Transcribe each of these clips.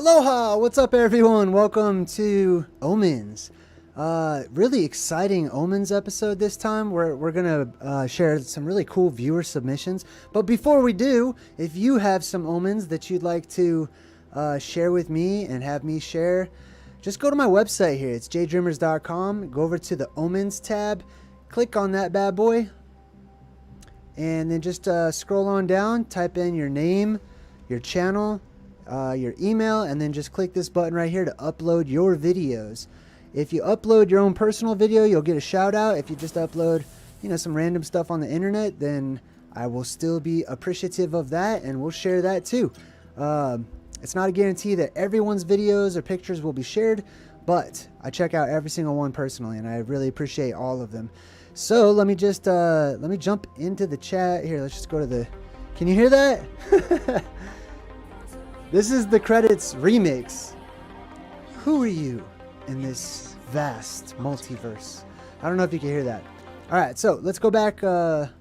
Aloha! What's up, everyone? Welcome to Omens. Really exciting Omens episode this time. We're gonna share some really cool viewer submissions. But before we do, if you have some Omens that you'd like to share with me and have me share, just go to my website here. It's JayDreamerZ.com. Go over to the Omens tab. Click on that bad boy. And then just scroll on down. Type in your name, your channel, your email, and then just click this button right here to upload your videos. If you upload your own personal video, you'll get a shout out. If you just upload, some random stuff on the internet, then I will still be appreciative of that, and we'll share that too. It's not a guarantee that everyone's videos or pictures will be shared, but I check out every single one personally, and I really appreciate all of them. So let me just let me jump into the chat here. Let's just go to the. Can you hear that? This is the credits remix. Who are you in this vast multiverse? I don't know if you can hear that. All right, so let's go back. Well,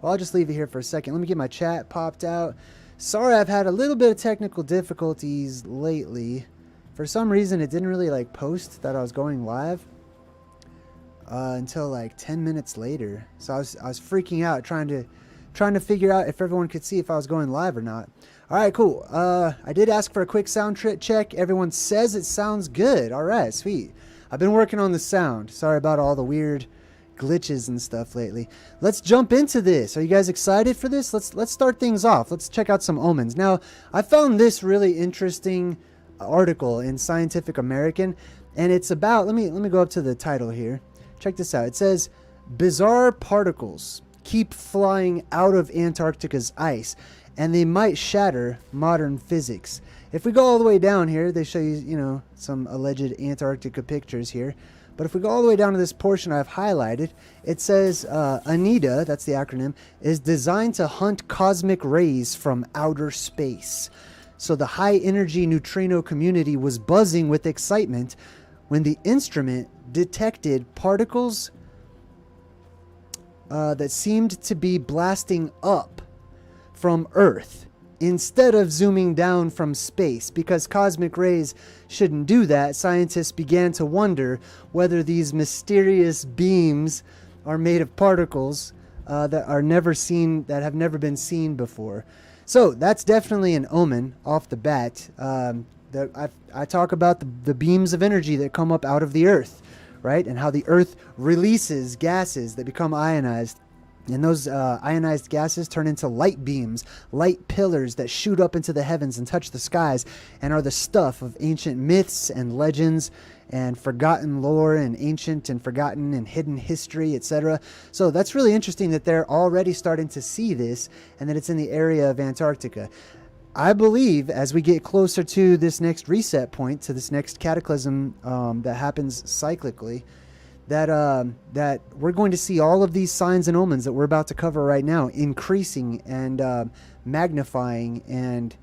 I'll just leave it here for a second. Let me get my chat popped out. Sorry, I've had a little bit of technical difficulties lately. For some reason, it didn't really post that I was going live until like 10 minutes later. So I was freaking out trying to figure out if everyone could see if I was going live or not. All right, cool. I did ask for a quick sound check. Everyone says it sounds good. All right, sweet. I've been working on the sound. Sorry about all the weird glitches and stuff lately. Let's jump into this. Are you guys excited for this? Let's start things off. Let's check out some omens. Now, I found this really interesting article in Scientific American, and it's about. Let me go up to the title here. Check this out. It says, "Bizarre particles keep flying out of Antarctica's ice, and they might shatter modern physics." If we go all the way down here, they show you, some alleged Antarctica pictures here. But if we go all the way down to this portion I've highlighted, it says ANITA, that's the acronym, is designed to hunt cosmic rays from outer space. So the high-energy neutrino community was buzzing with excitement when the instrument detected particles that seemed to be blasting up from Earth instead of zooming down from space. Because cosmic rays shouldn't do that, scientists began to wonder whether these mysterious beams are made of particles that have never been seen before. So that's definitely an omen off the bat. I talk about the beams of energy that come up out of the Earth, right? And how the Earth releases gases that become ionized. And those ionized gases turn into light beams, light pillars that shoot up into the heavens and touch the skies, and are the stuff of ancient myths and legends and forgotten lore and ancient and forgotten and hidden history, etc. So that's really interesting that they're already starting to see this, and that it's in the area of Antarctica. I believe as we get closer to this next reset point, to this next cataclysm that happens cyclically, that we're going to see all of these signs and omens that we're about to cover right now increasing and magnifying and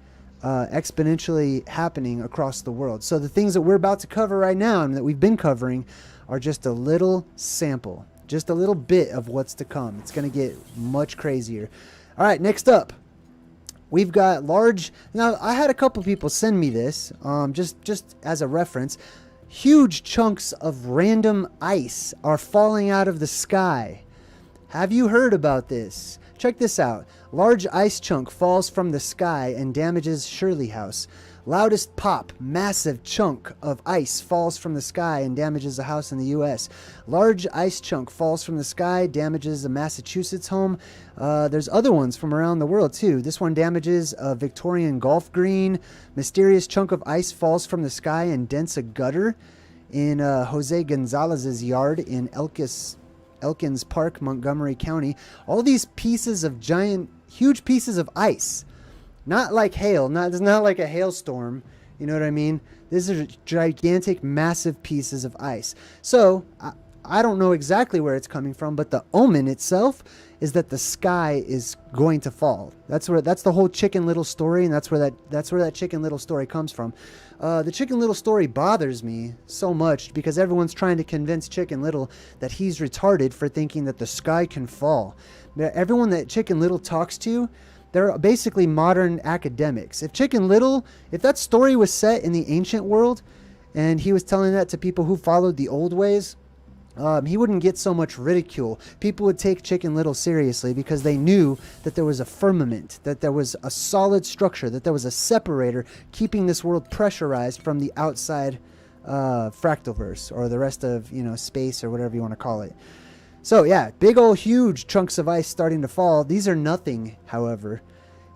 exponentially happening across the world. So the things that we're about to cover right now and that we've been covering are just a little sample, just a little bit of what's to come. It's going to get much crazier. All right, next up, we've got large. Now, I had a couple people send me this just as a reference. Huge chunks of random ice are falling out of the sky. Have you heard about this? Check this out. Large ice chunk falls from the sky and damages Shirley House. Loudest pop, massive chunk of ice falls from the sky and damages a house in the U.S. Large ice chunk falls from the sky, damages a Massachusetts home. There's other ones from around the world too. This one damages a Victorian golf green. Mysterious chunk of ice falls from the sky and dents a gutter in Jose Gonzalez's yard in Elkins Park, Montgomery County. All these pieces of huge pieces of ice. Not like hail. It's not like a hailstorm. You know what I mean? These are gigantic, massive pieces of ice. So I don't know exactly where it's coming from, but the omen itself is that the sky is going to fall. That's the whole Chicken Little story, and that's where that Chicken Little story comes from. The Chicken Little story bothers me so much because everyone's trying to convince Chicken Little that he's retarded for thinking that the sky can fall. Everyone that Chicken Little talks to, They're basically modern academics. If Chicken Little, if that story was set in the ancient world and he was telling that to people who followed the old ways, he wouldn't get so much ridicule. People would take Chicken Little seriously because they knew that there was a firmament, that there was a solid structure, that there was a separator keeping this world pressurized from the outside fractalverse, or the rest of, you know, space, or whatever you want to call it. So yeah, big old huge chunks of ice starting to fall. These are nothing, however,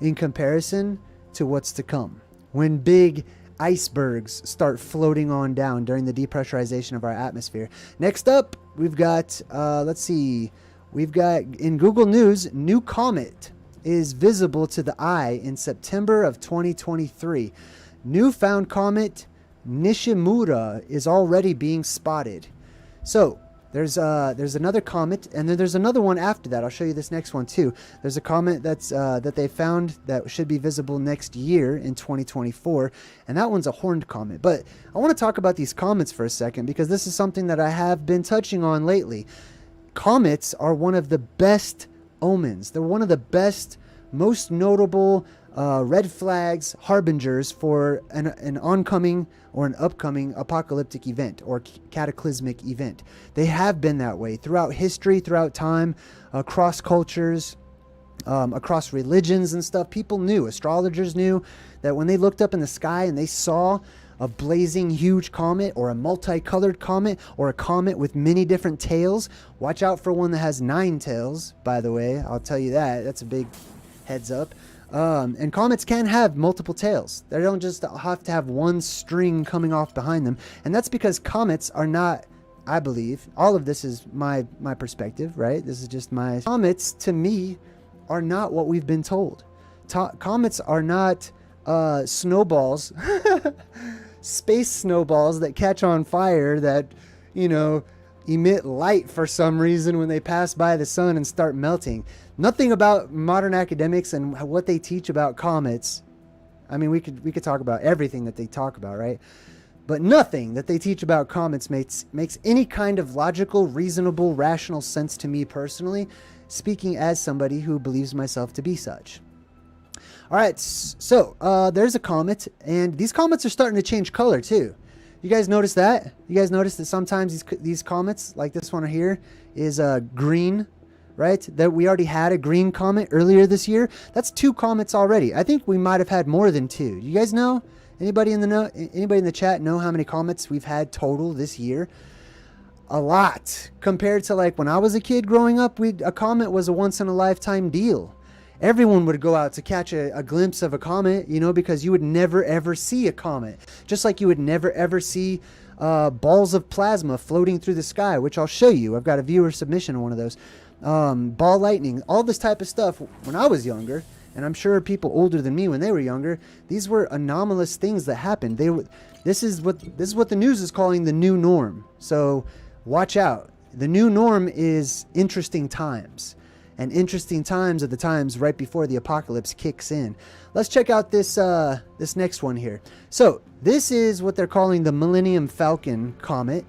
in comparison to what's to come. When big icebergs start floating on down during the depressurization of our atmosphere. Next up, we've got, let's see, we've got in Google News, new comet is visible to the eye in September of 2023. Newfound comet Nishimura is already being spotted. So there's another comet, and then there's another one after that. I'll show you this next one too. There's a comet that's that they found that should be visible next year in 2024, and that one's a horned comet. But I want to talk about these comets for a second, because this is something that I have been touching on lately. Comets are one of the best omens. They're one of the best, most notable red flags, harbingers for an oncoming or an upcoming apocalyptic event or cataclysmic event. They have been that way throughout history, throughout time, across cultures, across religions and stuff. People knew, astrologers knew, that when they looked up in the sky and they saw a blazing huge comet, or a multicolored comet, or a comet with many different tails. Watch out for one that has 9 tails, by the way. I'll tell you that. That's a big heads up. And comets can have multiple tails. They don't just have to have one string coming off behind them. And that's because comets are not, I believe, all of this is my perspective, right? This is just my... Comets, to me, are not what we've been told. Comets are not snowballs, space snowballs that catch on fire that, you know, emit light for some reason when they pass by the sun and start melting. Nothing about modern academics and what they teach about comets. I mean, we could talk about everything that they talk about, right? But nothing that they teach about comets makes any kind of logical, reasonable, rational sense to me personally, speaking as somebody who believes myself to be such. All right, so there's a comet, and these comets are starting to change color too. You guys notice that? You guys notice that sometimes these comets, like this one here, is green, right? That we already had a green comet earlier this year. That's 2 comets already. I think we might have had more than 2. You guys know? Anybody in the chat know how many comets we've had total this year? A lot. Compared to like when I was a kid growing up, a comet was a once in a lifetime deal. Everyone would go out to catch a glimpse of a comet, you know, because you would never ever see a comet. Just like you would never ever see balls of plasma floating through the sky, which I'll show you. I've got a viewer submission on one of those. Ball lightning, all this type of stuff. When I was younger, and I'm sure people older than me when they were younger, these were anomalous things that happened. This is what the news is calling the new norm. So watch out. The new norm is interesting times. And interesting times are the times right before the apocalypse kicks in. Let's check out this this next one here. So this is what they're calling the Millennium Falcon comet.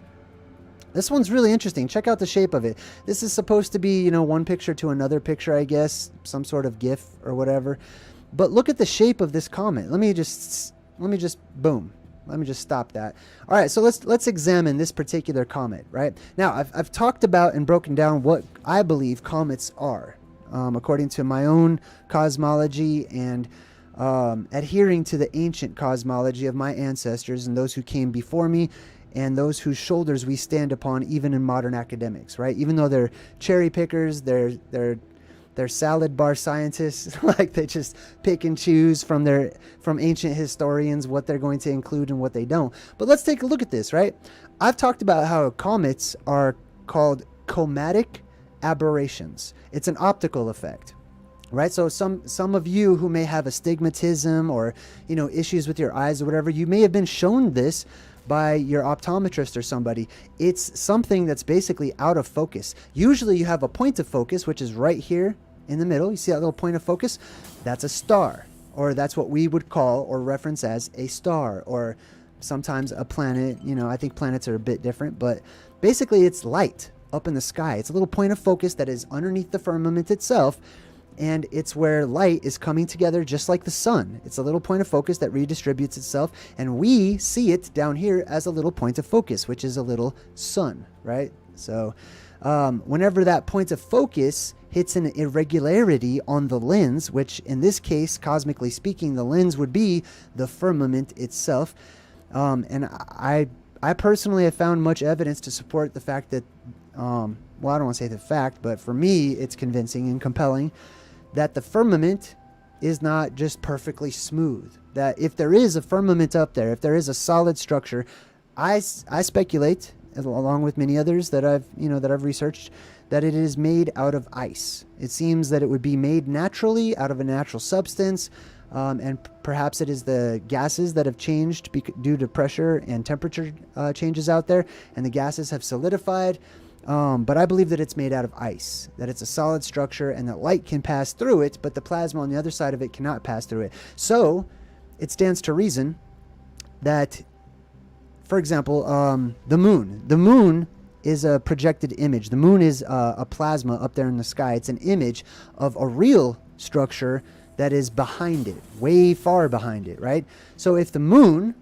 This one's really interesting. Check out the shape of it. This is supposed to be, you know, one picture to another picture, I guess, some sort of GIF or whatever. But look at the shape of this comet. Let me just boom. Let me just stop that. All right, so let's examine this particular comet, right? Now, I've talked about and broken down what I believe comets are, according to my own cosmology and adhering to the ancient cosmology of my ancestors and those who came before me and those whose shoulders we stand upon even in modern academics, right? Even though they're cherry pickers, they're salad bar scientists, like they just pick and choose from ancient historians what they're going to include and what they don't. But let's take a look at this, right? I've talked about how comets are called chromatic aberrations. It's an optical effect, right? So some of you who may have astigmatism or, you know, issues with your eyes or whatever, you may have been shown this by your optometrist or somebody. It's something that's basically out of focus. Usually you have a point of focus, which is right here in the middle. You see that little point of focus? That's a star, or that's what we would call or reference as a star, or sometimes a planet. You know, I think planets are a bit different, but basically it's light up in the sky. It's a little point of focus that is underneath the firmament itself, and it's where light is coming together just like the sun. It's a little point of focus that redistributes itself, and we see it down here as a little point of focus, which is a little sun, right? So whenever that point of focus hits an irregularity on the lens, which in this case, cosmically speaking, the lens would be the firmament itself. And I personally have found much evidence to support the fact that, well, I don't want to say the fact, but for me, it's convincing and compelling that the firmament is not just perfectly smooth. That if there is a firmament up there, if there is a solid structure, I speculate, along with many others that I've researched, that it is made out of ice. It seems that it would be made naturally out of a natural substance, and perhaps it is the gases that have changed due to pressure and temperature changes out there, and the gases have solidified. But I believe that it's made out of ice, that it's a solid structure, and that light can pass through it, but the plasma on the other side of it cannot pass through it. So it stands to reason that, for example, the moon is a projected image. The moon is a plasma up there in the sky. It's an image of a real structure that is behind it, way far behind it, right? So if the moon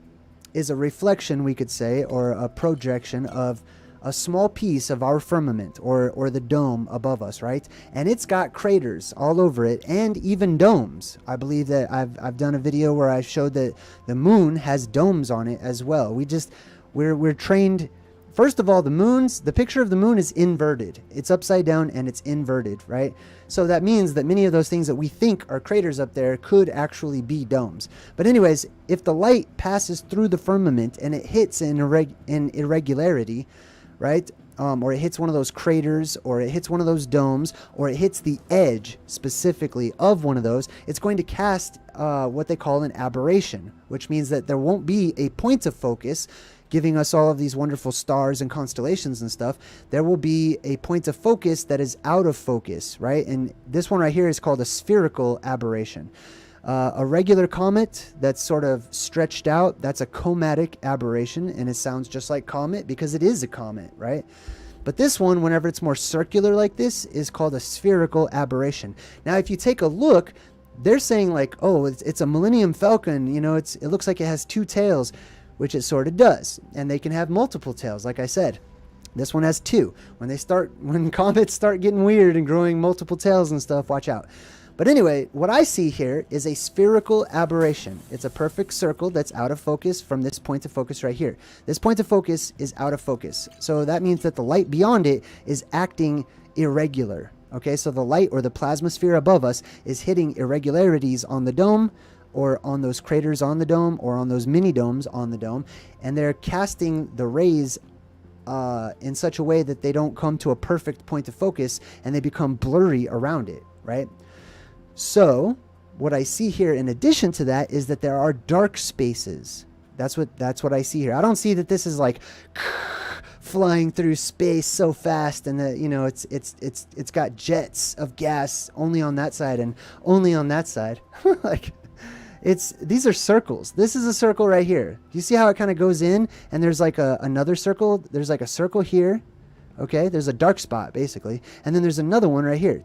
is a reflection, we could say, or a projection of a small piece of our firmament or the dome above us, right? And it's got craters all over it and even domes. I believe that I've done a video where I showed that the moon has domes on it as well. We're trained. First of all, the picture of the moon is inverted. It's upside down and it's inverted, right? So that means that many of those things that we think are craters up there could actually be domes. But anyways, if the light passes through the firmament and it hits an irregularity, right? Or it hits one of those craters, or it hits one of those domes, or it hits the edge specifically of one of those, it's going to cast what they call an aberration, which means that there won't be a point of focus giving us all of these wonderful stars and constellations and stuff. There will be a point of focus that is out of focus, right? And this one right here is called a spherical aberration. A regular comet that's sort of stretched out, that's a comatic aberration, and it sounds just like comet because it is a comet, right? But this one, whenever it's more circular like this, is called a spherical aberration. Now, if you take a look, they're saying like, oh, it's a Millennium Falcon, it looks like it has two tails, which it sort of does, and they can have multiple tails, like I said. This one has two. When comets start getting weird and growing multiple tails and stuff, watch out. But anyway, what I see here is a spherical aberration. It's a perfect circle that's out of focus from this point of focus right here. This point of focus is out of focus. So that means that the light beyond it is acting irregular. Okay, so the light or the plasma sphere above us is hitting irregularities on the dome, or on those craters on the dome, or on those mini domes on the dome, and they're casting the rays in such a way that they don't come to a perfect point of focus, and they become blurry around it, right? So what I see here in addition to that is that there are dark spaces. That's what I see here. I don't see that this is like flying through space so fast, and that it's got jets of gas only on that side and only on that side. Like, these are circles. This is a circle right here. Do you see how it kind of goes in, and there's like another circle? There's like a circle here. Okay, there's a dark spot basically, and then there's another one right here.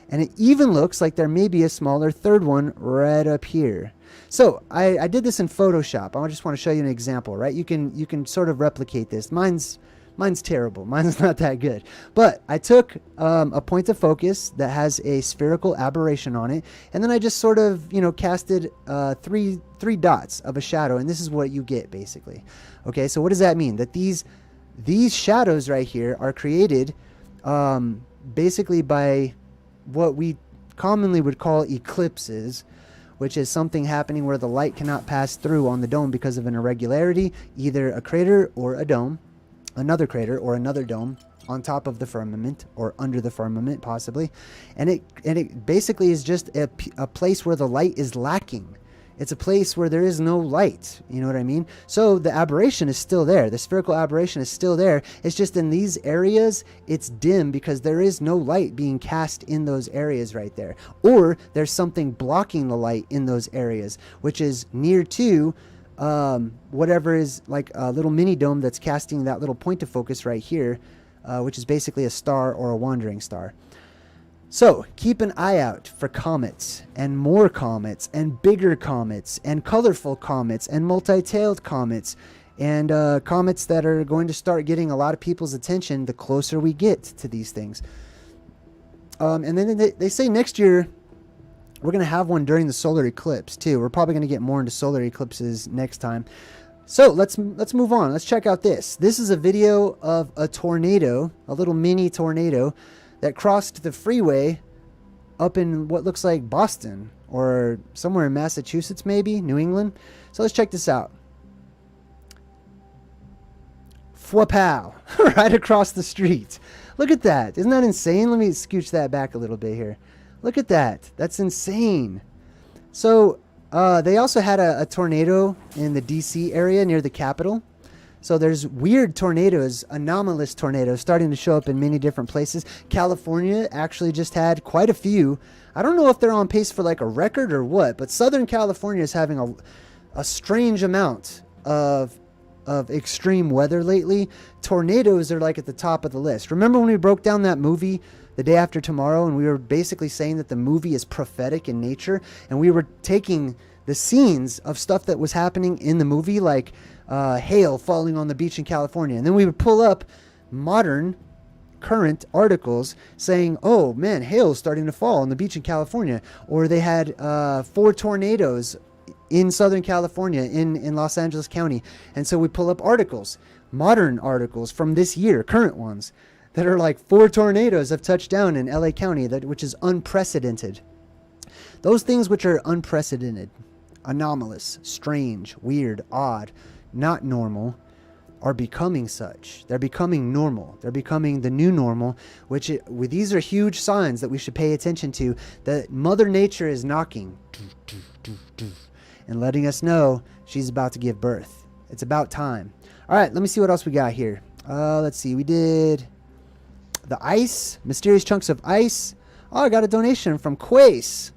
And it even looks like there may be a smaller third one right up here. So I did this in Photoshop. I just want to show you an example, right? You can sort of replicate this. Mine's terrible. Mine's not that good. But I took a point of focus that has a spherical aberration on it, and then I just sort of casted three dots of a shadow, and this is what you get basically. Okay, so what does that mean? That these shadows right here are created basically by what we commonly would call eclipses, which is something happening where the light cannot pass through on the dome because of an irregularity, either a crater or a dome, another crater or another dome on top of the firmament or under the firmament possibly, and it basically is just a place where the light is lacking. It's a place where there is no light. You know what I mean? So the aberration is still there. The spherical aberration is still there. It's just in these areas, it's dim because there is no light being cast in those areas right there. Or there's something blocking the light in those areas, which is near to whatever is like a little mini dome that's casting that little point of focus right here, which is basically a star or a wandering star. So keep an eye out for comets and more comets and bigger comets and colorful comets and multi-tailed comets and comets that are going to start getting a lot of people's attention the closer we get to these things. And then they say next year we're going to have one during the solar eclipse too. We're probably going to get more into solar eclipses next time. So let's move on. Let's check out this. This is a video of a tornado, a little mini tornado that crossed the freeway up in what looks like Boston or somewhere in Massachusetts, maybe New England. So let's check this out. Fwapow, right across the street. Look at that. Isn't that insane? Let me scooch that back a little bit here. Look at that. That's insane. So they also had a tornado in the DC area near the Capitol. So there's weird tornadoes, anomalous tornadoes starting to show up in many different places. California actually just had quite a few. I don't know if they're on pace for like a record or what, but Southern California is having a strange amount of extreme weather lately. Tornadoes are like at the top of the list. Remember when we broke down that movie The Day After Tomorrow, and we were basically saying that the movie is prophetic in nature, and we were taking the scenes of stuff that was happening in the movie, like hail falling on the beach in California, and then we would pull up modern current articles saying, oh man, hail's starting to fall on the beach in California, or they had 4 tornadoes in Southern California, in Los Angeles County. And so we pull up articles, modern articles from this year, current ones, that are like 4 tornadoes have touched down in LA County, which is unprecedented. Those things which are unprecedented, anomalous, strange, weird, odd, not normal, are becoming such. They're becoming normal. They're becoming the new normal, these are huge signs that we should pay attention to, that Mother Nature is knocking and letting us know she's about to give birth. It's about time. All right, let me see what else we got here. Let's see. We did the ice, mysterious chunks of ice. Oh, I got a donation from Quace.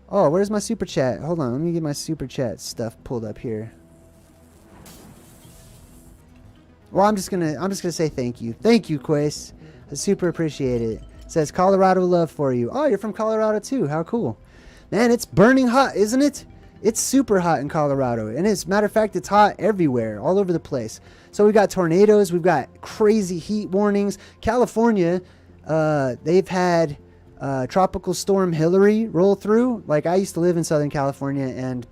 Oh, where's my super chat? Hold on, let me get my super chat stuff pulled up here. Well, I'm just gonna say thank you. Thank you, Quace. I super appreciate it. It says Colorado love for you. Oh, you're from Colorado too. How cool. Man, it's burning hot, isn't it? It's super hot in Colorado. And as a matter of fact, it's hot everywhere, all over the place. So we got tornadoes. We've got crazy heat warnings. California, they've had Tropical Storm Hillary roll through. Like, I used to live in Southern California, and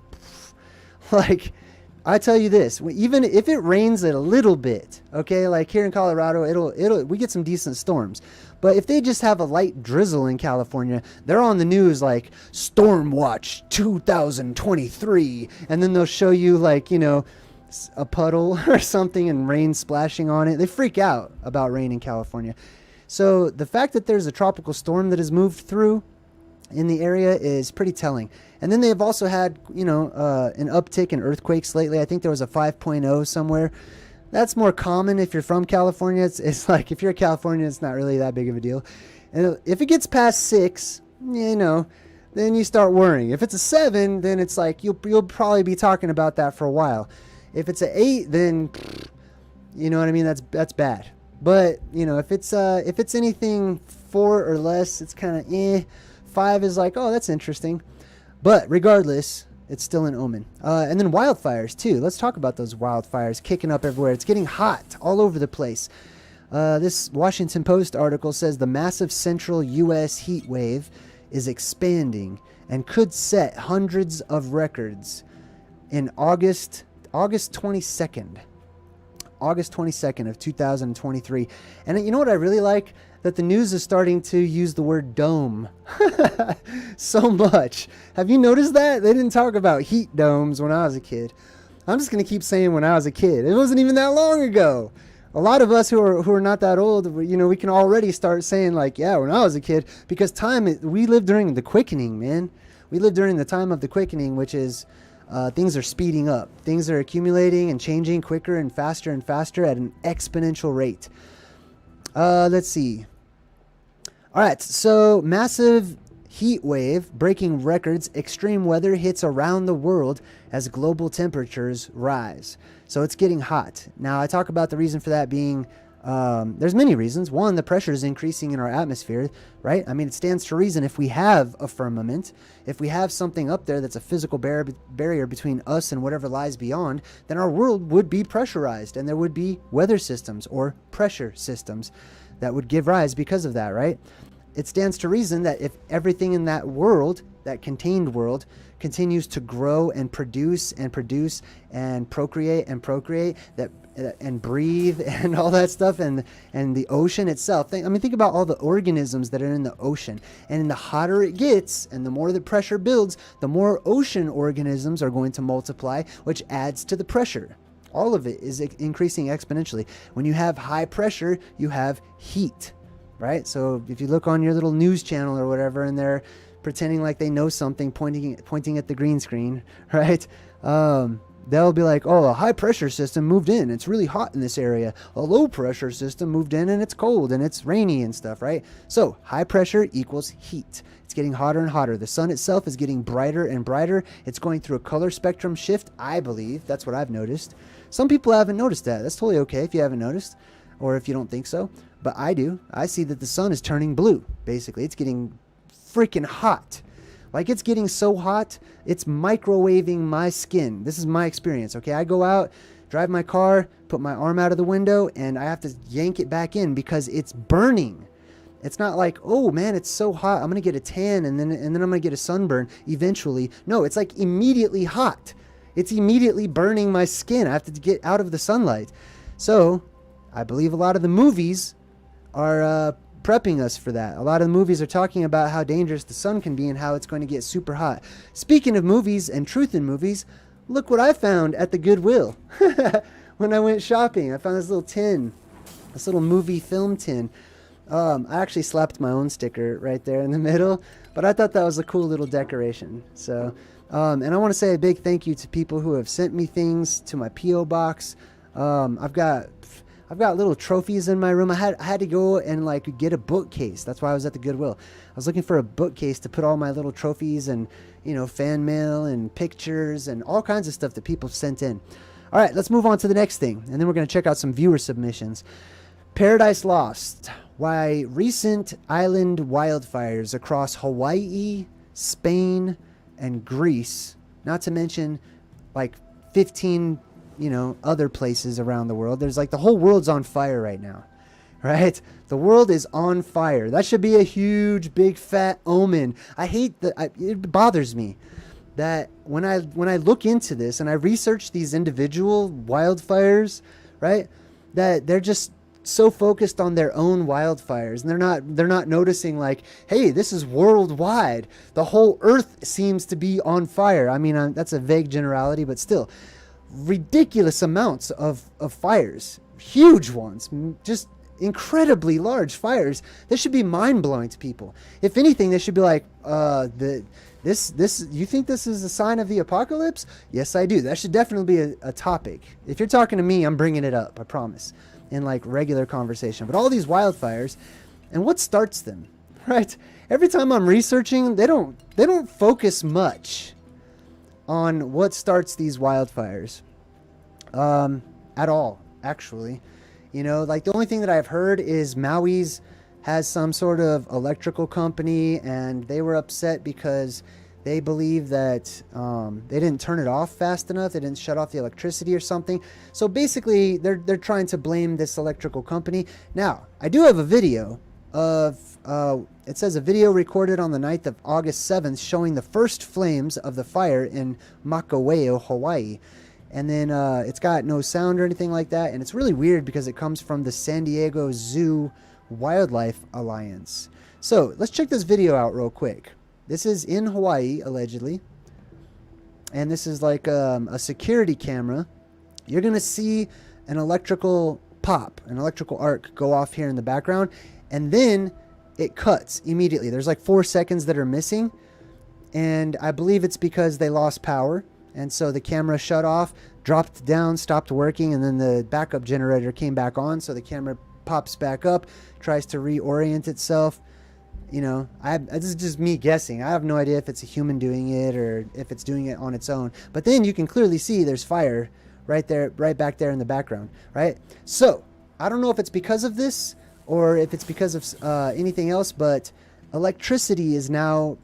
like, I tell you this, even if it rains a little bit, okay, like here in Colorado, we get some decent storms. But if they just have a light drizzle in California, they're on the news like Storm Watch 2023, and then they'll show you like, you know, a puddle or something and rain splashing on it. They freak out about rain in California. So the fact that there's a tropical storm that has moved through in the area is pretty telling. And then they've also had, you know, an uptick in earthquakes lately. I think there was a 5.0 somewhere. That's more common if you're from California. It's like if you're a Californian, it's not really that big of a deal. And if it gets past 6, you know, then you start worrying. If it's a 7, then it's like you'll probably be talking about that for a while. If it's an 8, then you know what I mean. That's bad. But you know, if it's anything 4 or less, it's kind of eh. 5 is like, oh, that's interesting. But regardless, it's still an omen. And then wildfires too. Let's talk about those wildfires kicking up everywhere. It's getting hot all over the place. This Washington Post article says the massive central U.S. heat wave is expanding and could set hundreds of records in August 22nd. August 22nd of 2023. And you know what I really like? That the news is starting to use the word dome so much. Have you noticed that? They didn't talk about heat domes when I was a kid. I'm just going to keep saying when I was a kid. It wasn't even that long ago. A lot of us who are not that old, you know, we can already start saying like, yeah, when I was a kid, because we lived during the quickening, man. We lived during the time of the quickening, which is things are speeding up. Things are accumulating and changing quicker and faster at an exponential rate. Let's see. All right, so massive heat wave breaking records. Extreme weather hits around the world as global temperatures rise. So it's getting hot. Now, I talk about the reason for that being There's many reasons. One, the pressure is increasing in our atmosphere, right? I mean, it stands to reason if we have a firmament, if we have something up there that's a physical barrier between us and whatever lies beyond, then our world would be pressurized, and there would be weather systems or pressure systems that would give rise because of that, right? It stands to reason that if everything in that world, that contained world, continues to grow and produce and procreate that and breathe and all that stuff, and the ocean itself. Think about all the organisms that are in the ocean, and the hotter it gets and the more the pressure builds, the more ocean organisms are going to multiply, which adds to the pressure. All of it is increasing exponentially. When you have high pressure, you have heat, right? So if you look on your little news channel or whatever, and they're pretending like they know something, pointing at the green screen, right? They'll be like, oh, a high pressure system moved in, it's really hot in this area. A low pressure system moved in and it's cold and it's rainy and stuff, right? So high pressure equals heat. It's getting hotter and hotter. The sun itself is getting brighter and brighter. It's going through a color spectrum shift, I believe. That's what I've noticed. Some people haven't noticed that. That's totally okay if you haven't noticed, or if you don't think so. But I do. I see that the sun is turning blue, basically. It's getting freaking hot. Like, it's getting so hot, it's microwaving my skin. This is my experience, okay? I go out, drive my car, put my arm out of the window, and I have to yank it back in because it's burning. It's not like, oh man, it's so hot, I'm gonna get a tan and then I'm gonna get a sunburn eventually. No, it's like immediately hot. It's immediately burning my skin. I have to get out of the sunlight. So I believe a lot of the movies are prepping us for that. A lot of the movies are talking about how dangerous the sun can be and how it's going to get super hot. Speaking of movies and truth in movies, look what I found at the Goodwill when I went shopping. I found this little tin, this little movie film tin. I actually slapped my own sticker right there in the middle, but I thought that was a cool little decoration. So, and I want to say a big thank you to people who have sent me things to my P.O. box. I've got little trophies in my room. I had to go and like get a bookcase. That's why I was at the Goodwill. I was looking for a bookcase to put all my little trophies and, fan mail and pictures and all kinds of stuff that people sent in. All right, let's move on to the next thing. And then we're going to check out some viewer submissions. Paradise Lost. Why recent island wildfires across Hawaii, Spain, and Greece, not to mention like 15 other places around the world. There's like the whole world's on fire right now, right? The world is on fire. That should be a huge, big, fat omen. I hate that. It bothers me that when I look into this and I research these individual wildfires, right, that they're just so focused on their own wildfires, and they're not noticing like, hey, this is worldwide. The whole earth seems to be on fire. I mean, that's a vague generality, but still. Ridiculous amounts of fires, huge ones, just incredibly large fires. This should be mind-blowing to people. If anything, they should be like, this you think this is a sign of the apocalypse? Yes, I do. That should definitely be a topic. If you're talking to me, I'm bringing it up, I promise, in like regular conversation. But all these wildfires, and what starts them, right? Every time I'm researching, they don't focus much on what starts these wildfires at all, actually. Like the only thing that I've heard is Maui's has some sort of electrical company, and they were upset because they believe that they didn't turn it off fast enough. They didn't shut off the electricity or something. So basically they're trying to blame this electrical company. Now, I do have a video of it says a video recorded on the night of August 7th showing the first flames of the fire in Makawao, Hawaii. And then it's got no sound or anything like that. And it's really weird because it comes from the San Diego Zoo Wildlife Alliance. So let's check this video out real quick. This is in Hawaii, allegedly. And this is like a security camera. You're going to see an electrical pop, an electrical arc go off here in the background. And then it cuts immediately. There's like 4 seconds that are missing. And I believe it's because they lost power. And so the camera shut off, dropped down, stopped working, and then the backup generator came back on. So the camera pops back up, tries to reorient itself. This is just me guessing. I have no idea if it's a human doing it or if it's doing it on its own. But then you can clearly see there's fire right there, right back there in the background, right? So I don't know if it's because of this or if it's because of anything else, but electricity is now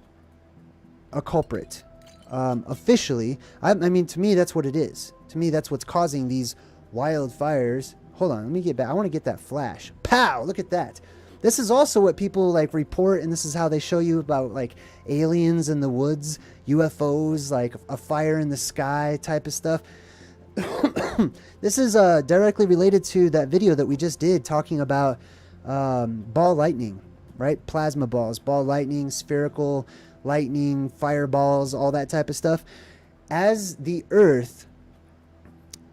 a culprit. Officially, I mean, to me, that's what it is. To me, that's what's causing these wildfires. Hold on, let me get back. I want to get that flash. Pow! Look at that. This is also what people like report, and this is how they show you about like aliens in the woods, UFOs, like a fire in the sky type of stuff. This is directly related to that video that we just did talking about ball lightning, right? Plasma balls, ball lightning, spherical lightning, fireballs, all that type of stuff. As the Earth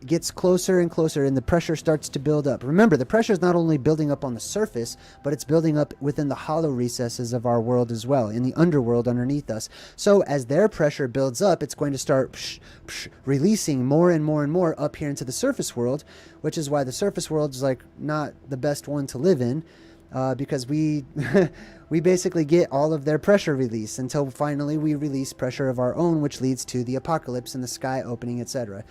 gets closer and closer and the pressure starts to build up. Remember, the pressure is not only building up on the surface, but it's building up within the hollow recesses of our world as well, in the underworld underneath us. So as their pressure builds up, it's going to start releasing more and more and more up here into the surface world, which is why the surface world is like not the best one to live in, because we we basically get all of their pressure release until finally we release pressure of our own, which leads to the apocalypse and the sky opening, etc.,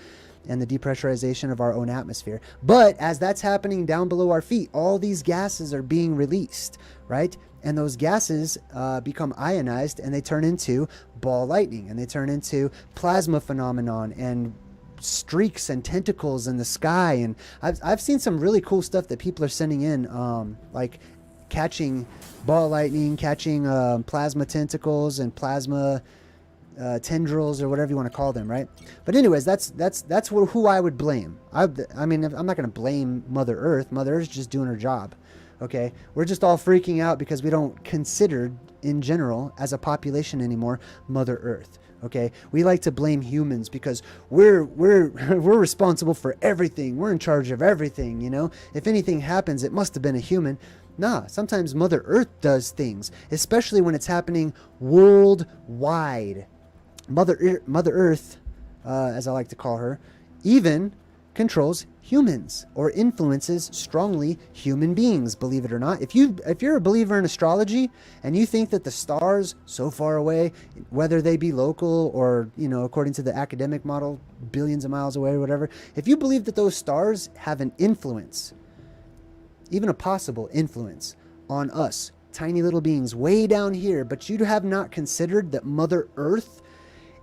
and the depressurization of our own atmosphere. But as that's happening down below our feet, all these gases are being released, right? And those gases become ionized, and they turn into ball lightning, and they turn into plasma phenomenon and streaks and tentacles in the sky. And I've seen some really cool stuff that people are sending in, like catching ball lightning, catching plasma tentacles and plasma tendrils, or whatever you want to call them, right? But anyways, that's who I would blame. I mean, I'm not going to blame Mother Earth. Mother Earth's just doing her job, okay? We're just all freaking out because we don't consider, in general, as a population anymore, Mother Earth, okay? We like to blame humans because we're responsible for everything. We're in charge of everything, you know? If anything happens, it must have been a human. Nah, sometimes Mother Earth does things, especially when it's happening worldwide. Mother Earth, as I like to call her, even controls humans or influences strongly human beings, believe it or not. If you're a believer in astrology and you think that the stars so far away, whether they be local or, you know, according to the academic model, billions of miles away or whatever, if you believe that those stars have an influence, even a possible influence on us, tiny little beings way down here, but you have not considered that Mother Earth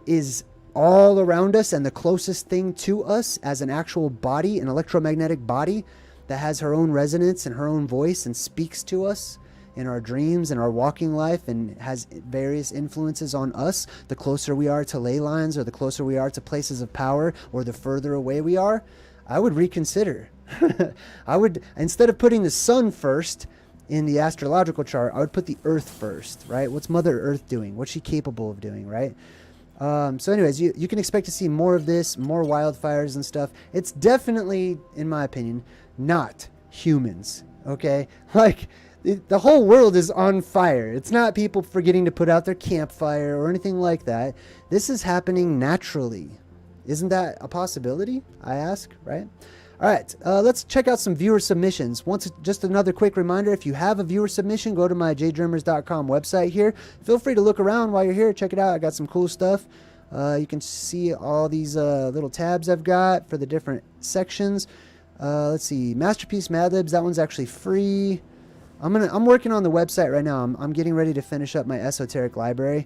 is all around us and the closest thing to us as an actual body, an electromagnetic body that has her own resonance and her own voice and speaks to us in our dreams and our walking life and has various influences on us, the closer we are to ley lines or the closer we are to places of power or the further away we are, I would reconsider. I would, instead of putting the sun first in the astrological chart, I would put the Earth first, right? What's Mother Earth doing? What's she capable of doing, right? So anyways, you can expect to see more of this, more wildfires and stuff. It's definitely, in my opinion, not humans, okay? Like, the whole world is on fire. It's not people forgetting to put out their campfire or anything like that. This is happening naturally. Isn't that a possibility, I ask, right? All right, let's check out some viewer submissions. Just another quick reminder, if you have a viewer submission, go to my JayDreamerZ.com website here. Feel free to look around while you're here. Check it out. I got some cool stuff. You can see all these little tabs I've got for the different sections. Let's see, Masterpiece Mad Libs, that one's actually free. I'm working on the website right now. I'm getting ready to finish up my Esoteric Library,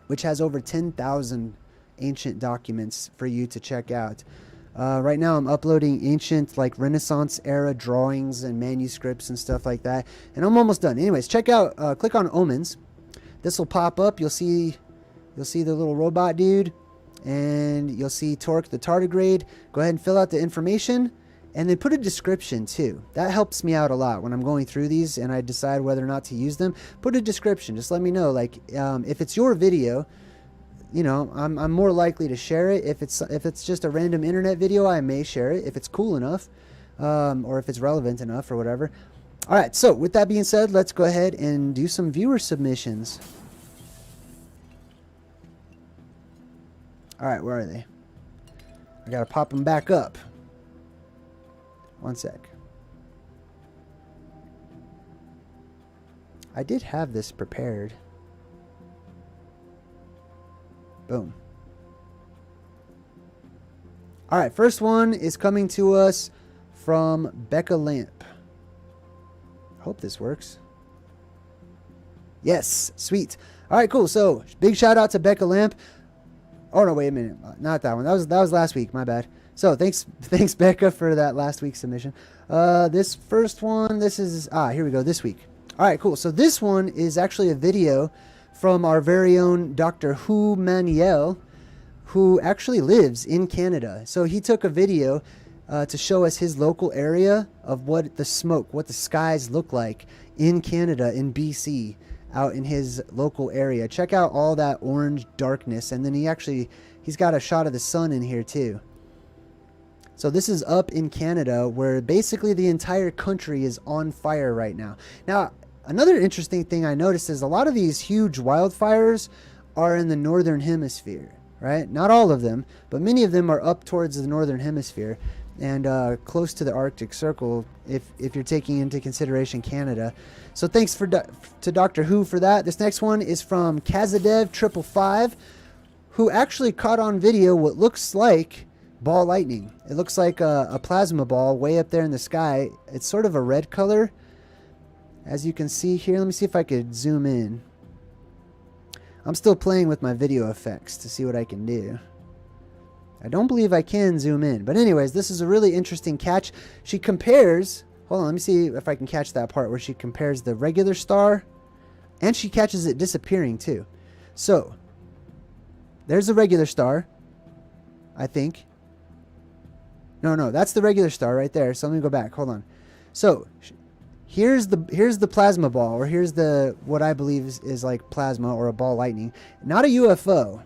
which has over 10,000 ancient documents for you to check out. Right now I'm uploading ancient, like, Renaissance era drawings and manuscripts and stuff like that, and I'm almost done. Anyways, check out, click on Omens. This will pop up. You'll see the little robot dude, and you'll see Torque the tardigrade. Go ahead and fill out the information, and then put a description too. That helps me out a lot when I'm going through these and I decide whether or not to use them. Put a description. Just let me know, like, if it's your video, you know, I'm more likely to share it. If it's just a random internet video, I may share it if it's cool enough, or if it's relevant enough or whatever. All right, so with that being said, let's go ahead and do some viewer submissions. All right, where are they? I gotta pop them back up. One sec. I did have this prepared. Boom. All right, first one is coming to us from Becca Lamp. Hope this works. Yes, sweet. All right, cool. So big shout out to Becca Lamp. Oh no, wait a minute, not that one. That was last week. My bad. So thanks Becca for that last week's submission. This first one, this is here we go. This week. All right, cool. So this one is actually a video from our very own Dr. Who Manuel, who actually lives in Canada. So he took a video to show us his local area of what the skies look like in Canada, in BC, out in his local area. Check out all that orange darkness, and then he's got a shot of the sun in here too. So this is up in Canada, where basically the entire country is on fire right now. Now, another interesting thing I noticed is a lot of these huge wildfires are in the northern hemisphere, right? Not all of them, but many of them are up towards the northern hemisphere and close to the Arctic Circle, if you're taking into consideration Canada. So thanks to Dr. Who for that. This next one is from Kazadev Triple, who actually caught on video what looks like ball lightning. It looks like a plasma ball way up there in the sky. It's sort of a red color, as you can see here. Let me see if I could zoom in. I'm still playing with my video effects to see what I can do. I don't believe I can zoom in. But anyways, this is a really interesting catch. She compares... Hold on, let me see if I can catch that part where she compares the regular star, and she catches it disappearing too. So, there's the regular star, I think. No, that's the regular star right there. So let me go back. Hold on. So, here's the plasma ball, or here's the what I believe is like plasma or a ball lightning. Not a UFO.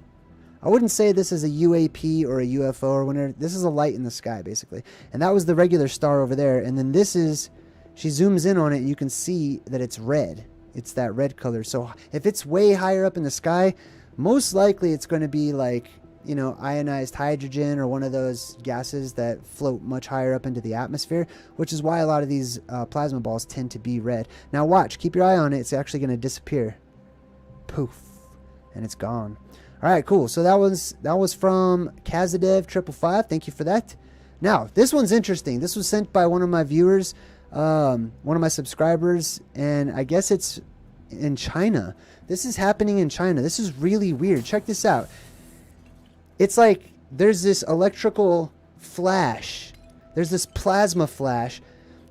I wouldn't say this is a UAP or a UFO or whatever. This is a light in the sky, basically. And that was the regular star over there. And then this is, she zooms in on it, and you can see that it's red. It's that red color. So if it's way higher up in the sky, most likely it's going to be like, you know, ionized hydrogen or one of those gases that float much higher up into the atmosphere, which is why a lot of these plasma balls tend to be red. Now watch, keep your eye on it. It's actually going to disappear. Poof. And it's gone. All right, cool. So that was from Kazadev Triple. Thank you for that. Now, this one's interesting. This was sent by one of my viewers, one of my subscribers, and I guess it's in China. This is happening in China. This is really weird. Check this out. It's like there's this electrical flash. There's this plasma flash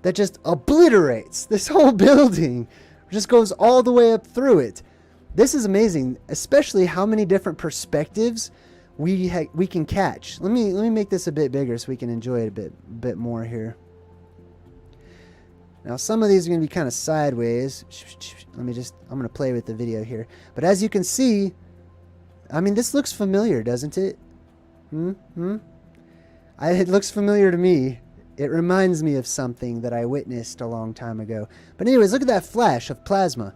that just obliterates this whole building. Just goes all the way up through it. This is amazing, especially how many different perspectives we can catch. Let me make this a bit bigger so we can enjoy it a bit more here. Now some of these are going to be kind of sideways. I'm going to play with the video here. But as you can see, I mean, this looks familiar, doesn't it? It looks familiar to me. It reminds me of something that I witnessed a long time ago. But anyways, look at that flash of plasma.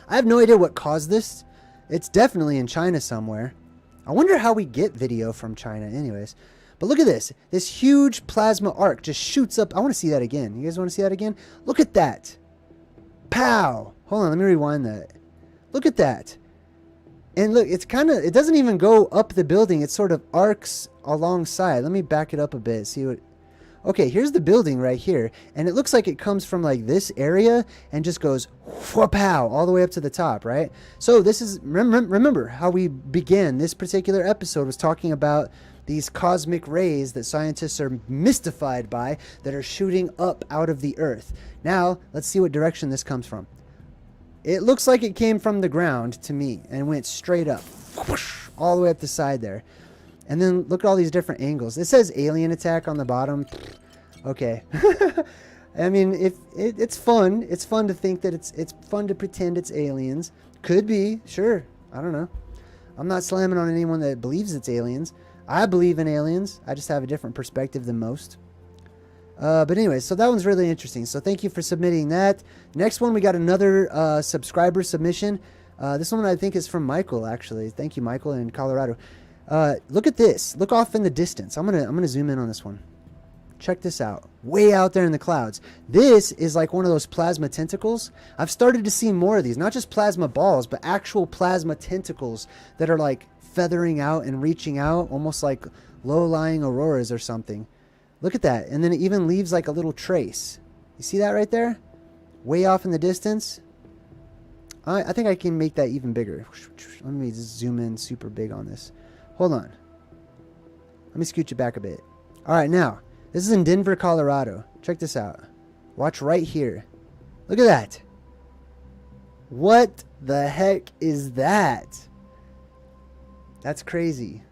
I have no idea what caused this. It's definitely in China somewhere. I wonder how we get video from China anyways. But look at this. This huge plasma arc just shoots up. I want to see that again. You guys want to see that again? Look at that. Pow. Hold on, let me rewind that. Look at that. And look, it doesn't even go up the building. It sort of arcs alongside. Let me back it up a bit. See what... Okay, here's the building right here, and it looks like it comes from like this area and just goes wha-pow all the way up to the top, right? So this is, remember how we began this particular episode was talking about these cosmic rays that scientists are mystified by that are shooting up out of the earth. Now, let's see what direction this comes from. It looks like it came from the ground to me and went straight up, whoosh, all the way up the side there. And then look at all these different angles. It says alien attack on the bottom. Okay. I mean, it's fun. It's fun to think that it's fun to pretend it's aliens. Could be, sure. I don't know. I'm not slamming on anyone that believes it's aliens. I believe in aliens. I just have a different perspective than most. But anyway, so that one's really interesting. So thank you for submitting that. Next one, we got another subscriber submission. This one I think is from Michael, actually. Thank you, Michael, in Colorado. Look at this. Look off in the distance. I'm gonna zoom in on this one. Check this out. Way out there in the clouds. This is like one of those plasma tentacles. I've started to see more of these. Not just plasma balls, but actual plasma tentacles that are like feathering out and reaching out, almost like low-lying auroras or something. Look at that. And then it even leaves like a little trace. You see that right there? Way off in the distance. I think I can make that even bigger. Let me just zoom in super big on this. Hold on. Let me scoot you back a bit. All right, now, this is in Denver, Colorado. Check this out. Watch right here. Look at that. What the heck is that? That's crazy.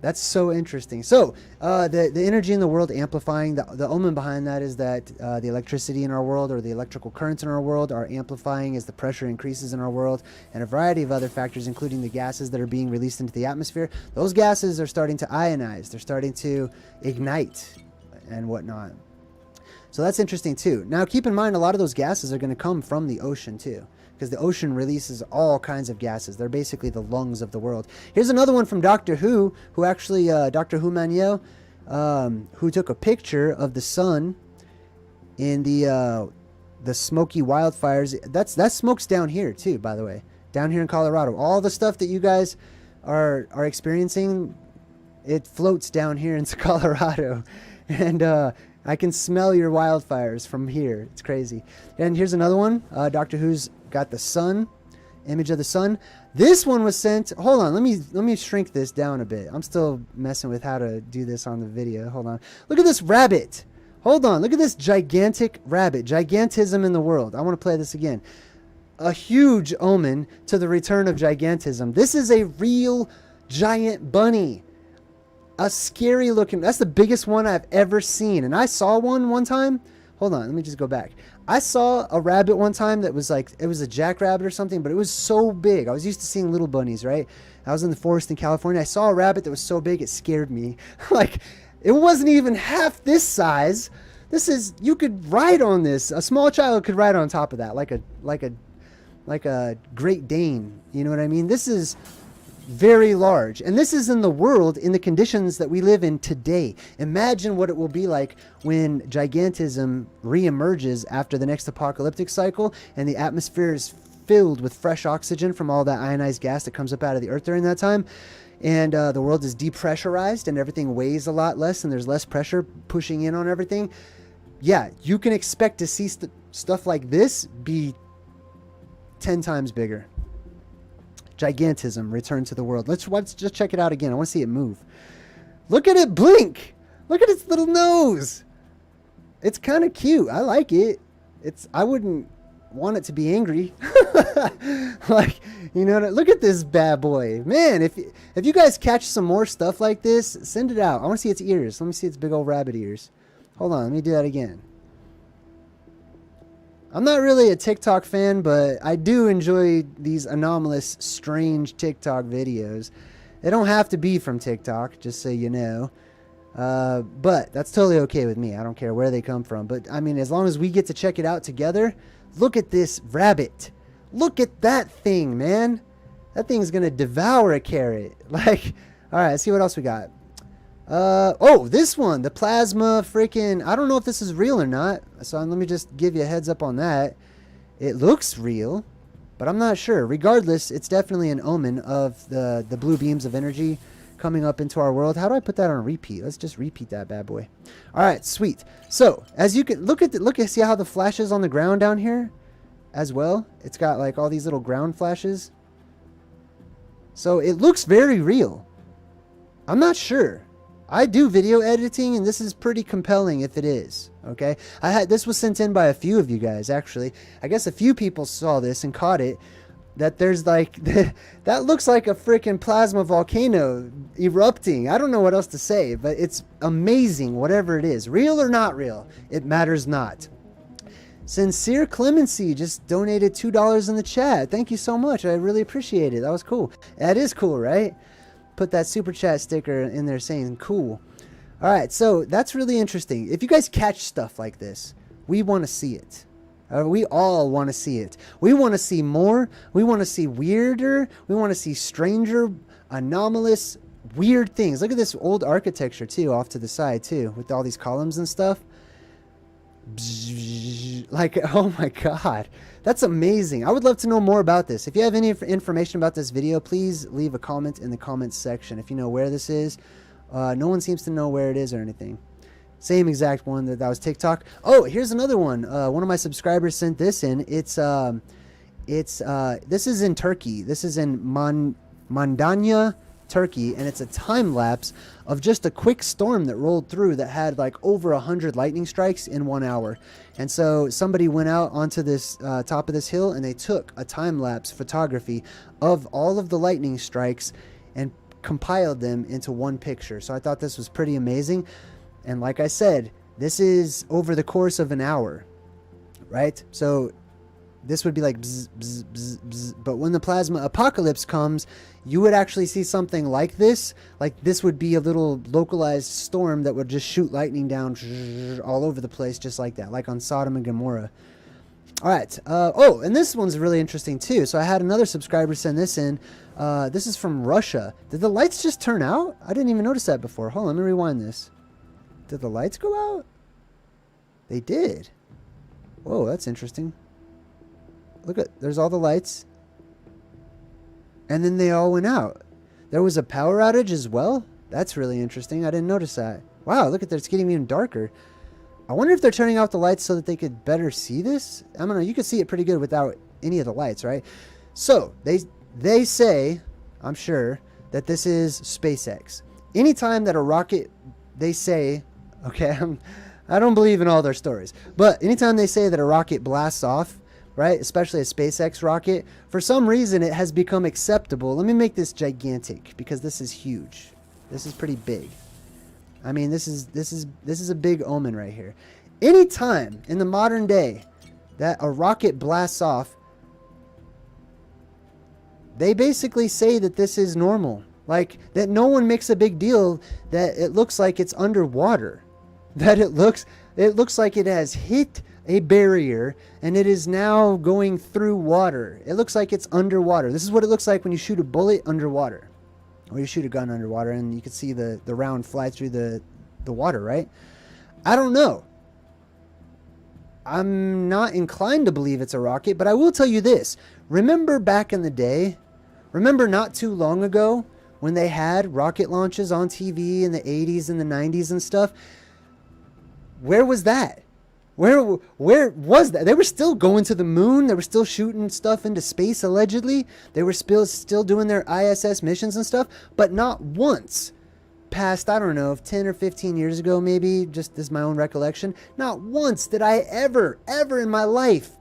That's so interesting. So, the energy in the world amplifying, the omen behind that is that the electricity in our world, or the electrical currents in our world, are amplifying as the pressure increases in our world, and a variety of other factors, including the gases that are being released into the atmosphere. Those gases are starting to ionize. They're starting to ignite and whatnot. So that's interesting too. Now, keep in mind, a lot of those gases are going to come from the ocean too, because the ocean releases all kinds of gases. They're basically the lungs of the world. Here's another one from Doctor Who, who actually, Doctor Who Manuel, who took a picture of the sun in the Smoky wildfires. That smoke's down here too, by the way, down here in Colorado. All the stuff that you guys are experiencing, it floats down here into Colorado, and I can smell your wildfires from here. It's crazy. And here's another one. Doctor Who's got the sun, image of the sun. This one was sent. Hold on, let me shrink this down a bit. I'm still messing with how to do this on the video. Hold on. Look at this rabbit. Hold on. Look at this gigantic rabbit. Gigantism in the world. I want to play this again. A huge omen to the return of gigantism. This is a real giant bunny. A scary looking, that's the biggest one I've ever seen. And I saw one time. Hold on, let me just go back. I saw a rabbit one time that was like, it was a jackrabbit or something, but it was so big. I was used to seeing little bunnies, right? I was in the forest in California. I saw a rabbit that was so big it scared me. Like, it wasn't even half this size. This is, you could ride on this. A small child could ride on top of that, like a Great Dane. You know what I mean? This is very large, and this is in the world in the conditions that we live in today. Imagine what it will be like when gigantism reemerges after the next apocalyptic cycle and the atmosphere is filled with fresh oxygen from all that ionized gas that comes up out of the earth during that time, and the world is depressurized and everything weighs a lot less and there's less pressure pushing in on everything. Yeah, you can expect to see stuff like this be 10 times bigger. Gigantism return to the world. Let's just check it out again. I want to see it move. Look at it blink. Look at its little nose. It's kind of cute. I like it. I wouldn't want it to be angry. Like, you know, look at this bad boy. Man, if you guys catch some more stuff like this, send it out. I want to see its ears. Let me see its big old rabbit ears. Hold on, let me do that again. I'm not really a TikTok fan, but I do enjoy these anomalous, strange TikTok videos. They don't have to be from TikTok, just so you know. But that's totally okay with me. I don't care where they come from. But, I mean, as long as we get to check it out together, look at this rabbit. Look at that thing, man. That thing's going to devour a carrot. Like, all right, let's see what else we got. Oh, this one, the plasma freaking, I don't know if this is real or not, so let me just give you a heads up on that. It looks real, but I'm not sure. Regardless, it's definitely an omen of the blue beams of energy coming up into our world. How do I put that on repeat? Let's just repeat that bad boy. All right, sweet. So, as you can look at see how the flashes on the ground down here as well? It's got like all these little ground flashes. So, it looks very real. I'm not sure. I do video editing, and this is pretty compelling if it is, okay? This was sent in by a few of you guys, actually. I guess a few people saw this and caught it, that there's like, that looks like a freaking plasma volcano erupting. I don't know what else to say, but it's amazing, whatever it is. Real or not real, it matters not. Sincere Clemency just donated $2 in the chat. Thank you so much. I really appreciate it. That was cool. That is cool, right? Put that super chat sticker in there saying cool. All right, so that's really interesting. If you guys catch stuff like this, we want to see it. We all want to see it. We want to see more. We want to see weirder. We want to see stranger, anomalous, weird things. Look at this old architecture too, off to the side too, with all these columns and stuff. Like, oh my god, that's amazing. I would love to know more about this. If you have any information about this video, please leave a comment in the comments section. If you know where this is, no one seems to know where it is or anything. Same exact one that was TikTok. Oh, here's another one. One of my subscribers sent this in. This is in Turkey. This is in Mandanya, Turkey, and it's a time lapse of just a quick storm that rolled through that had like over 100 lightning strikes in 1 hour. And so somebody went out onto this top of this hill, and they took a time lapse photography of all of the lightning strikes and compiled them into one picture. So I thought this was pretty amazing. And like I said, this is over the course of an hour, right? So this would be like bzz, bzz, bzz, bzz. But when the plasma apocalypse comes, you would actually see something like this. Like this would be a little localized storm that would just shoot lightning down all over the place, just like that, like on Sodom and Gomorrah. All right. Oh, and this one's really interesting too. So I had another subscriber send this in. This is from Russia. Did the lights just turn out? I didn't even notice that before. Hold on, let me rewind this. Did the lights go out? They did. Whoa, that's interesting. Look at, there's all the lights. And then they all went out. There was a power outage as well? That's really interesting. I didn't notice that. Wow, look at that. It's getting even darker. I wonder if they're turning off the lights so that they could better see this. I don't know. You could see it pretty good without any of the lights, right? So, they say, I'm sure, that this is SpaceX. Anytime that a rocket, they say, okay, I don't believe in all their stories, but anytime they say that a rocket blasts off, right, especially a SpaceX rocket, for some reason it has become acceptable. Let me make this gigantic because this is huge. This is pretty big. I mean, this is a big omen right here. Anytime in the modern day that a rocket blasts off, they basically say that this is normal. Like, that no one makes a big deal that it looks like it's underwater. That it looks like it has hit a barrier and it is now going through water. It looks like it's underwater. This is what it looks like when you shoot a bullet underwater. Or you shoot a gun underwater and you can see the round fly through the water, right? I don't know. I'm not inclined to believe it's a rocket, but I will tell you this. Remember back in the day? Remember not too long ago when they had rocket launches on TV in the 80s and the 90s and stuff? Where was that? Where was that? They were still going to the moon. They were still shooting stuff into space, allegedly. They were still doing their ISS missions and stuff. But not once past, I don't know, 10 or 15 years ago maybe, just this is my own recollection, not once did I ever in my life,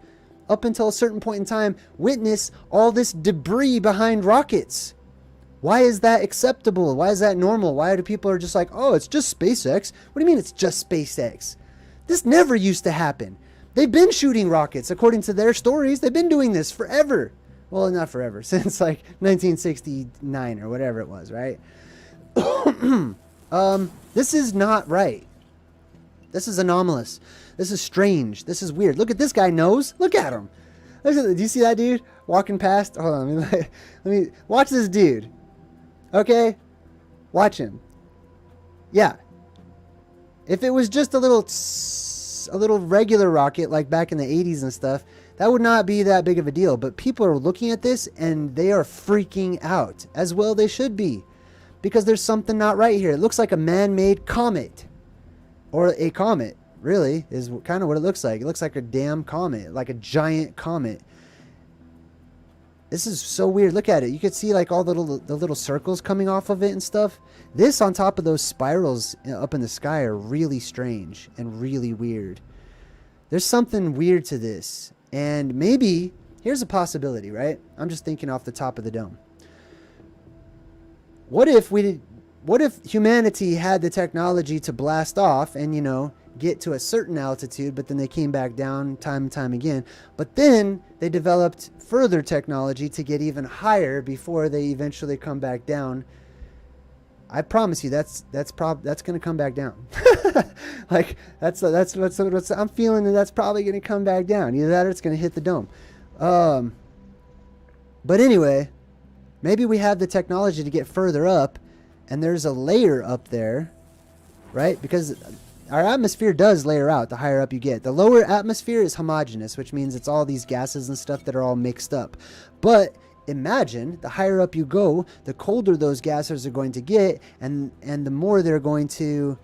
up until a certain point in time, witness all this debris behind rockets. Why is that acceptable? Why is that normal? Why do people are just like, oh, it's just SpaceX? What do you mean it's just SpaceX? This never used to happen. They've been shooting rockets, according to their stories. They've been doing this forever. Well, not forever, since like 1969 or whatever it was, right? This is not right. This is anomalous. This is strange. This is weird. Look at this guy nose. Look at him. Do you see that dude walking past? Hold on. Let me watch this dude. Okay? Watch him. Yeah. If it was just a little regular rocket like back in the 80s and stuff, that would not be that big of a deal. But people are looking at this and they are freaking out. As well they should be. Because there's something not right here. It looks like a man-made comet. Or a comet, really, is kind of what it looks like. It looks like a damn comet. Like a giant comet. This is so weird. Look at it. You could see like all the little circles coming off of it and stuff. This on top of those spirals up in the sky are really strange and really weird. There's something weird to this. And maybe, here's a possibility, right? I'm just thinking off the top of the dome. What if humanity had the technology to blast off and, you know, get to a certain altitude, but then they came back down time and time again. But then they developed further technology to get even higher before they eventually come back down. I promise you, that's going to come back down. Like that's what I'm feeling, that's probably going to come back down. Either that or it's going to hit the dome. But anyway, maybe we have the technology to get further up, and there's a layer up there, right? Because our atmosphere does layer out the higher up you get. The lower atmosphere is homogeneous, which means it's all these gases and stuff that are all mixed up. But imagine the higher up you go, the colder those gases are going to get, and the more they're going to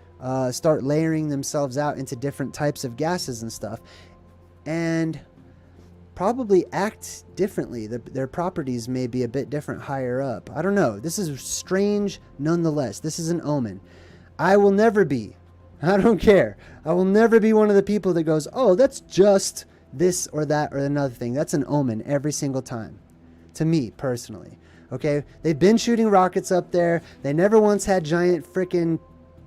start layering themselves out into different types of gases and stuff, and probably act differently. Their properties may be a bit different higher up. I don't know. This is strange nonetheless. This is an omen. I will never be, I don't care, I will never be one of the people that goes, oh, that's just this or that or another thing. That's an omen every single time, to me personally. Okay, they've been shooting rockets up there. They never once had giant freaking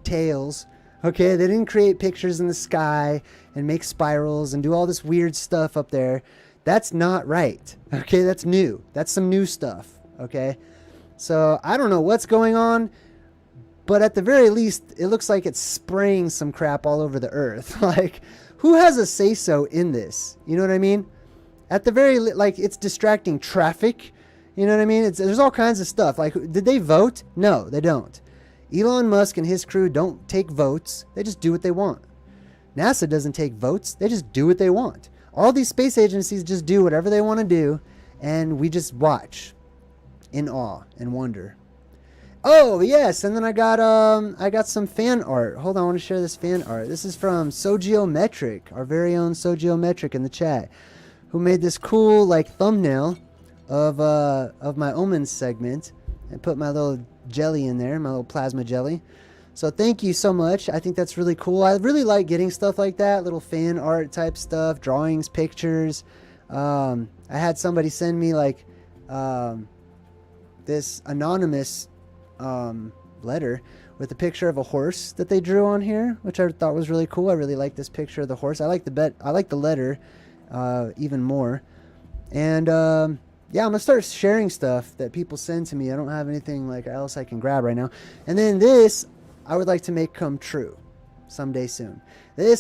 tails. Okay, they didn't create pictures in the sky and make spirals and do all this weird stuff up there. That's not right. Okay, that's new. That's some new stuff. Okay, so I don't know what's going on, but at the very least, it looks like it's spraying some crap all over the earth. Like, who has a say-so in this? You know what I mean? At the very, like, it's distracting traffic. You know what I mean? There's all kinds of stuff. Like, did they vote? No, they don't. Elon Musk and his crew don't take votes. They just do what they want. NASA doesn't take votes. They just do what they want. All these space agencies just do whatever they want to do, and we just watch in awe and wonder. Oh, yes, and then I got some fan art. Hold on, I want to share this fan art. This is from Sogiometric, our very own Sogiometric in the chat, who made this cool, like, thumbnail of my Omens segment and put my little jelly in there, my little plasma jelly. So thank you so much. I think that's really cool. I really like getting stuff like that, little fan art type stuff, drawings, pictures. I had somebody send me like this anonymous letter with a picture of a horse that they drew on here, which I thought was really cool. I really like this picture of the horse. I like the letter even more. And yeah, I'm gonna start sharing stuff that people send to me. I don't have anything like else I can grab right now. And then this, I would like to make come true someday soon.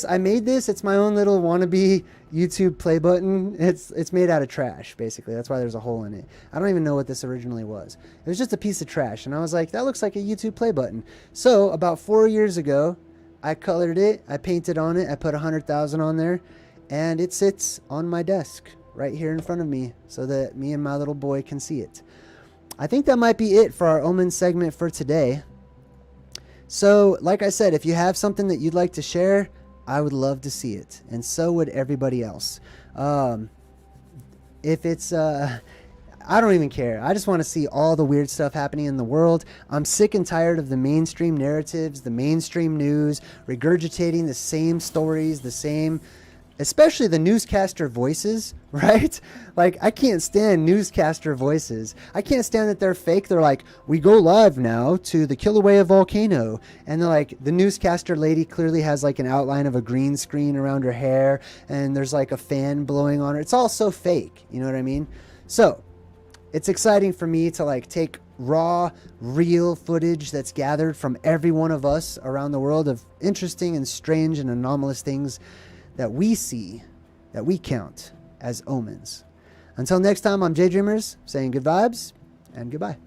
I made this. It's my own little wannabe YouTube play button. It's made out of trash, basically. That's why there's a hole in it. I don't even know what this originally was. It was just a piece of trash, and I was like, that looks like a YouTube play button. So about 4 years ago, I colored it. I painted on it. I put 100,000 on there, and it sits on my desk right here in front of me so that me and my little boy can see it. I think that might be it for our Omen segment for today. So, like I said, if you have something that you'd like to share, I would love to see it. And so would everybody else. If it's, I don't even care. I just want to see all the weird stuff happening in the world. I'm sick and tired of the mainstream narratives, the mainstream news, regurgitating the same stories, especially the newscaster voices, right? Like, I can't stand newscaster voices. I can't stand that they're fake. They're like, we go live now to the Kilauea volcano. And they're like, the newscaster lady clearly has like an outline of a green screen around her hair. And there's like a fan blowing on her. It's all so fake. You know what I mean? So it's exciting for me to like take raw, real footage that's gathered from every one of us around the world of interesting and strange and anomalous things that we see, that we count as omens. Until next time, I'm JayDreamerZ saying good vibes and goodbye.